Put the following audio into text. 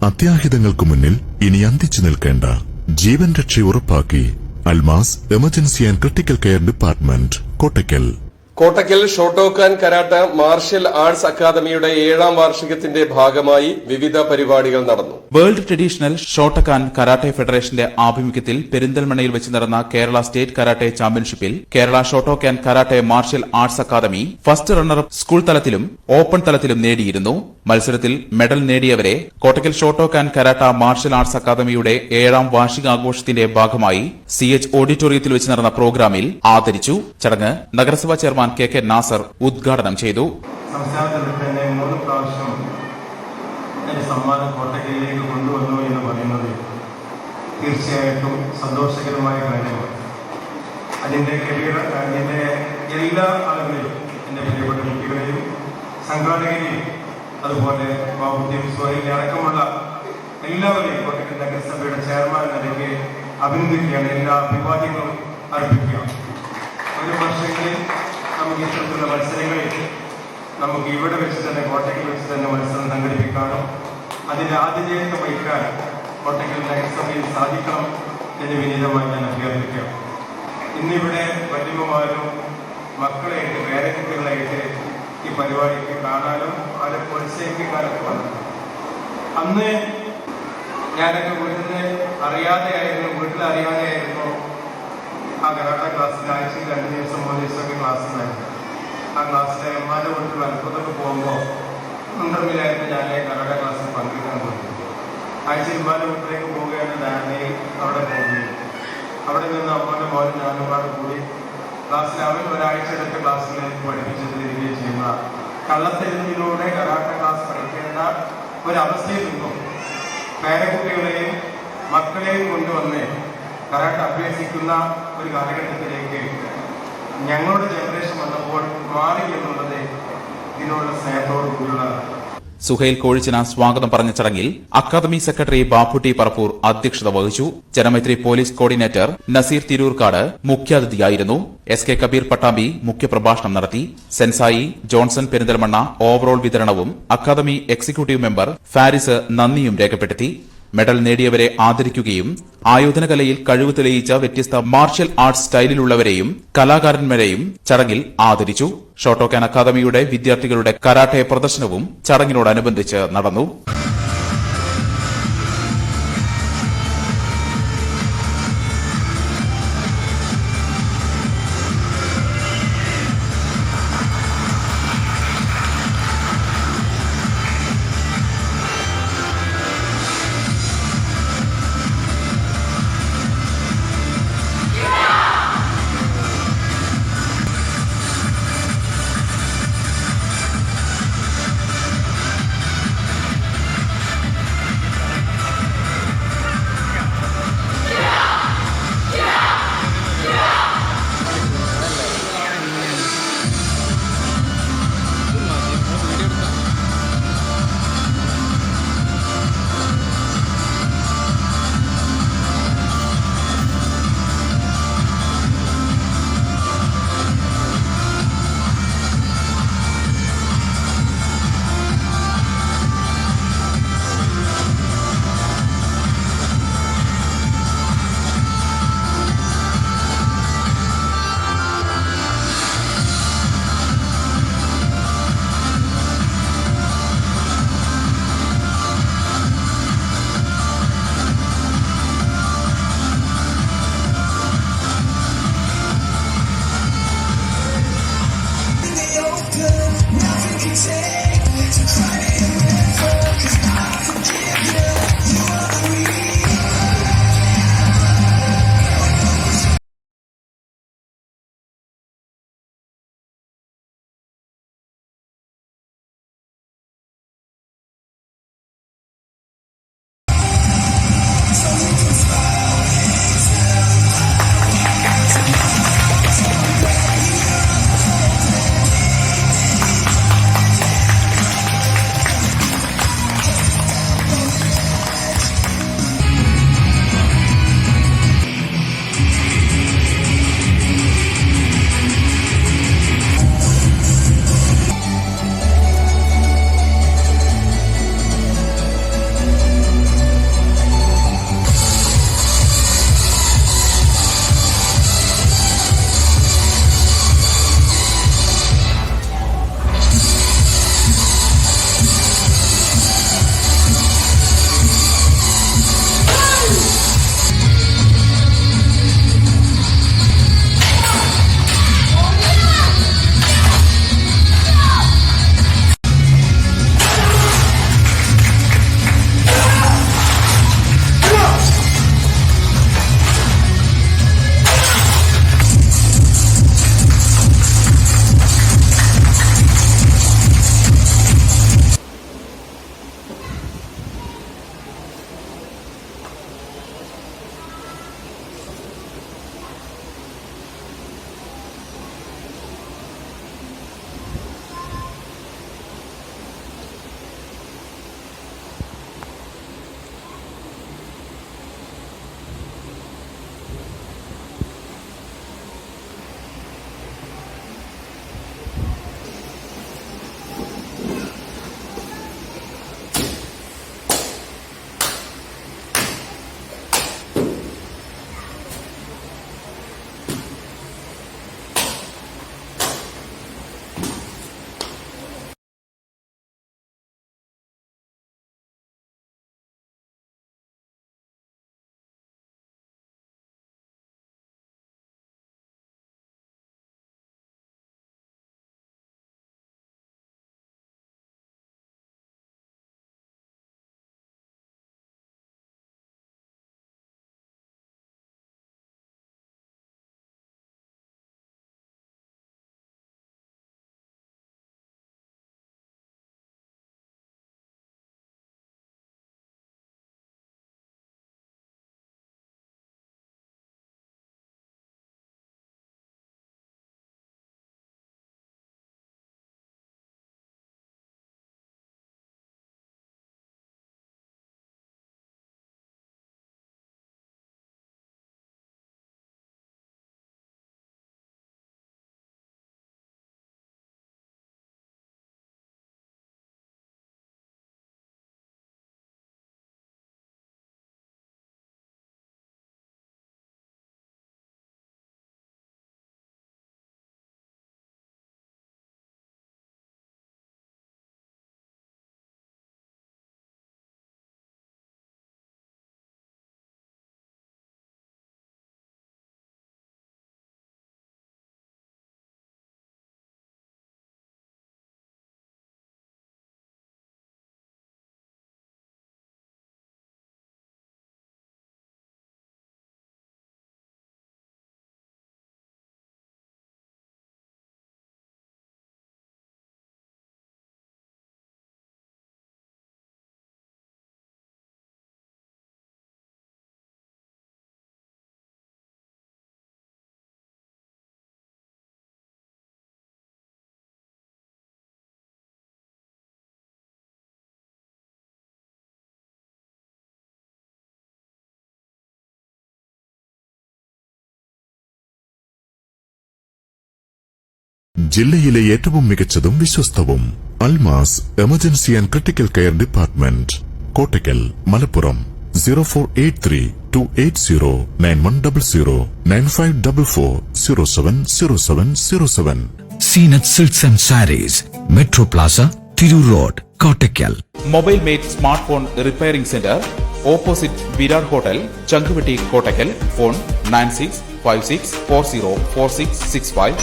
അത്യാഹിതങ്ങൾക്ക് മുന്നിൽ ഇനി അന്തിച്ചു നിൽക്കേണ്ട. ജീവൻ രക്ഷ ഉറപ്പാക്കി Almas emergency and critical care department, Kottakkal. Kottakkal Shotokan karate martial arts അക്കാദമിയുടെ 7ാം വാർഷികത്തിന്റെ ഭാഗമായി വിവിധ പരിപാടികൾ നടന്നു. വേൾഡ് ട്രഡീഷണൽ ഷോട്ടോക്കാൻ കരാട്ടെ ഫെഡറേഷന്റെ ആഭിമുഖ്യത്തിൽ പെരിന്തൽമണ്ണയിൽ വെച്ച് നടന്ന കേരള സ്റ്റേറ്റ് കരാട്ടെ ചാമ്പ്യൻഷിപ്പിൽ Kerala Shotokan karate martial arts academy first runner up school തലത്തിലും ഓപ്പൺ തലത്തിലും നേടിയിരുന്നു. മത്സരത്തിൽ മെഡൽ നേടിയവരെ Kottakkal Shotokan karate martial arts അക്കാദമിയുടെ 7ാം വാർഷികാഘോഷത്തിന്റെ ഭാഗമായി CH ഓഡിറ്റോറിയത്തിൽ വെച്ച് നടന്ന പ്രോഗ്രാമിൽ ആദരിച്ചു. ചടങ്ങ് നഗരസഭാ ചെയർമാൻ KK നാസർ ഉദ്ഘാടനം ചെയ്തു. സംസ്ഥാനത്തിൽ തന്നെ 3 പ്രാവശ്യം സമ്മാനം കോട്ടയ്ക്കലിലേക്ക് കൊണ്ടുവന്നു എന്ന് പറയുന്നത് തീർച്ചയായിട്ടും സന്തോഷകരമായ കാര്യമാണ്. അതിൻ്റെ എല്ലാ ആളുകളെയും, എൻ്റെ പ്രിയപ്പെട്ട കുട്ടികളെയും സംഘാടകരെയും അതുപോലെ ബാബുദ്ദീൻ സുഹൈലിനെ അടക്കമുള്ള എല്ലാവരെയും കോട്ടയ്ക്കൽ നഗരസഭയുടെ ചെയർമാൻ നിലയ്ക്ക് അഭിനന്ദിക്കുകയാണ്. എല്ലാ അഭിവാദ്യങ്ങളും അർപ്പിക്കുക. ഒരു വർഷങ്ങളിൽ നമുക്ക് ഇത്തരത്തിലുള്ള മത്സരങ്ങളിൽ നമുക്ക് ഇവിടെ വെച്ച് തന്നെ കോട്ടയ്ക്കൽ വെച്ച് തന്നെ മത്സരം സംഘടിപ്പിക്കാനും അതിൻ്റെ ആതിഥേയത്വം വഹിക്കാൻ കോട്ടയ്ക്കൽ നഗരസഭയിൽ സാധിക്കണം എന്ന് വിനീതമായി ഞാൻ അഭ്യർത്ഥിക്കാം. ഇന്നിവിടെ വല്യമ്മമാരും മക്കളായിട്ട് പേരക്കുട്ടികളായിട്ട് ഈ പരിപാടിക്ക് കാണാനും അവരെ പ്രോത്സാഹിപ്പിക്കാനൊക്കെ വന്നു. അന്ന് ഞാനൊക്കെ വീട്ടിലറിയാതെയായിരുന്നു ആ കരാട്ട ക്ലാസ്സിൽ ആഴ്ചയിൽ 2 ദിവസം 3 ദിവസമൊക്കെ ക്ലാസ് ഉണ്ടായിരുന്നു. ആ ക്ലാസ്സിലെ അമ്മാരുടെ വീട്ടിൽ വലപ്പത്തൊക്കെ പോകുമ്പോൾ മുണ്ടർമിലായിരുന്നു ഞാൻ കരാട്ട ക്ലാസ്സിൽ പങ്കെടുക്കാൻ പോകുന്നത്. ആഴ്ചയിൽ അമ്മാരുടെ വീട്ടിലേക്ക് പോവുകയാണ് ധാരണയിൽ അവിടെ പോവുകയും അവിടെ നിന്ന് അമ്മയുടെ മോനും ഞാനുമായിട്ട് കൂടി ക്ലാസ്സിൽ അവൻ ഒരാഴ്ച എടുത്ത ക്ലാസ്സിലേക്ക് പഠിപ്പിച്ചു തരികയും ചെയ്യുന്ന കള്ളത്തെരുവിലൂടെ കരാട്ട ക്ലാസ് പഠിക്കേണ്ട ഒരവസ്ഥയിൽ നിന്നും പേരക്കുട്ടികളെയും മക്കളെയും കൊണ്ടുവന്ന് കരാട്ട അഭ്യസിക്കുന്ന ഒരു കാലഘട്ടത്തിലേക്ക് ഞങ്ങളുടെ ജനറേഷൻ വന്നപ്പോൾ മാറി എന്നുള്ളത് ഇതിനുള്ള സ്നേഹത്തോടു കൂടിയുള്ള. സുഹൈൽ കോഴിച്ചിന സ്വാഗതം പറഞ്ഞ ചടങ്ങിൽ അക്കാദമി സെക്രട്ടറി ബാപ്പുട്ടി പറപ്പൂർ അധ്യക്ഷത വഹിച്ചു. ജനമൈത്രി പോലീസ് കോർഡിനേറ്റർ നസീർ തിരൂർക്കാട് മുഖ്യാതിഥിയായിരുന്നു. SK കബീർ പട്ടാമ്പി മുഖ്യപ്രഭാഷണം നടത്തി. സെൻസായി ജോൺസൺ പെരിന്തൽമണ്ണ ഓവറോൾ വിതരണവും അക്കാദമി എക്സിക്യൂട്ടീവ് മെമ്പർ ഫാരിസ് നന്ദിയും രേഖപ്പെടുത്തി. മെഡൽ നേടിയവരെ ആദരിക്കുകയും ആയോധനകലയിൽ കഴിവ് തെളിയിച്ച വ്യത്യസ്ത മാർഷ്യൽ ആർട്സ് സ്റ്റൈലിലുള്ളവരെയും കലാകാരന്മാരെയും ചടങ്ങിൽ ആദരിച്ചു. ഷോട്ടോക്കാൻ അക്കാദമിയുടെ വിദ്യാർത്ഥികളുടെ കരാട്ടെ പ്രദർശനവും ചടങ്ങിനോടനുബന്ധിച്ച് നടന്നു. ജില്ലയിലെ ഏറ്റവും മികച്ചതും വിശ്വസ്തവും Almas emergency and critical care department, Kottakkal, Malappuram. 0483-280-9100 9544-070707. Zeenath silks and sarees, metro plaza, Tirur road, Kottakkal. Mobile made smart phone repairing centre, opposite Virat hotel, Changuvetty, Kottakkal. Phone 9656404665.